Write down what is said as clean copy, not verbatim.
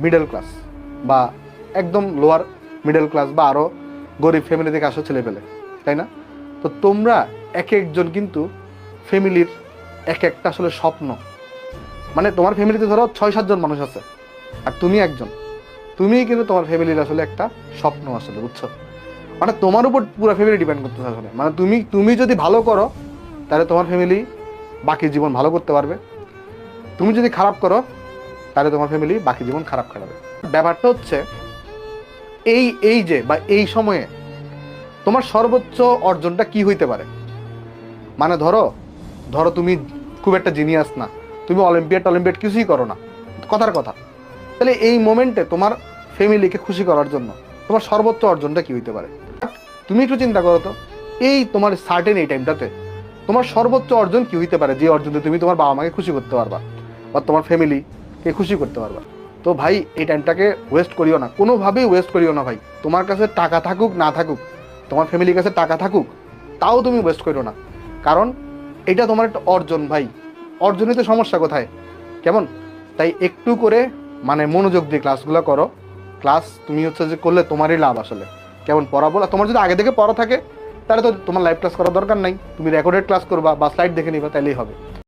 Middle class বা একদম lower middle class বা আরও গরিব ফ্যামিলি থেকে আসো ছেলে পেলে, তাই না? তো তোমরা এক একজন কিন্তু ফ্যামিলির এক একটা আসলে স্বপ্ন। মানে তোমার ফ্যামিলিতে ধরো 6-7 জন মানুষ আছে, আর তুমি একজন, তুমিই কিন্তু তোমার ফ্যামিলির আসলে একটা স্বপ্ন আসলে, বুঝছো? মানে তোমার উপর পুরো ফ্যামিলি ডিপেন্ড করতেছে আসলে। মানে তুমি যদি ভালো করো তাহলে তোমার ফ্যামিলি বাকি জীবন ভালো করতে পারবে, তুমি যদি খারাপ করো তাহলে তোমার ফ্যামিলি বাকি জীবন খারাপ কাটাবে। ব্যাপারটা হচ্ছে এই এই যে বা এই সময়ে তোমার সর্বোচ্চ অর্জনটা কি হইতে পারে। মানে ধরো ধরো তুমি খুব একটা জিনিয়াস না, তুমি অলিম্পিয়াড কিছুই করো না, কথার কথা, তাহলে এই মোমেন্টে তোমার ফ্যামিলিকে খুশি করার জন্য তোমার সর্বোচ্চ অর্জনটা কি হইতে পারে। তুমি একটু চিন্তা করো তো, এই তোমার সার্টেন এই টাইমটাতে তোমার সর্বোচ্চ অর্জন কি হইতে পারে, যে অর্জনতে তুমি তোমার বাবা মাকে খুশি করতে পারবা বা তোমার ফ্যামিলিকে খুশি করতে পারবা। তো ভাই এই টাইমটাকে ওয়েস্ট করিও না, কোনোভাবেই ওয়েস্ট করিও না ভাই। তোমার কাছে টাকা থাকুক না থাকুক, তোমার ফ্যামিলির কাছে টাকা থাকুক, তাও তুমি ওয়েস্ট করিও না, কারণ এটা তোমার একটা অর্জন ভাই। অর্জনই তো সমস্যা কোথায়, কেমন? তাই একটু করে মানে মনোযোগ দিয়ে ক্লাসগুলো করো। ক্লাস তুমি হচ্ছে যে করলে তোমারই লাভ আসলে, কেমন? পড়া বলা তোমার যদি আগে থেকে পড়া থাকে তাহলে তো তোমার লাইভ ক্লাস করার দরকার নাই, তুমি রেকর্ডেড ক্লাস করবা বা স্লাইড দেখে নিবা, তাইলেই হবে।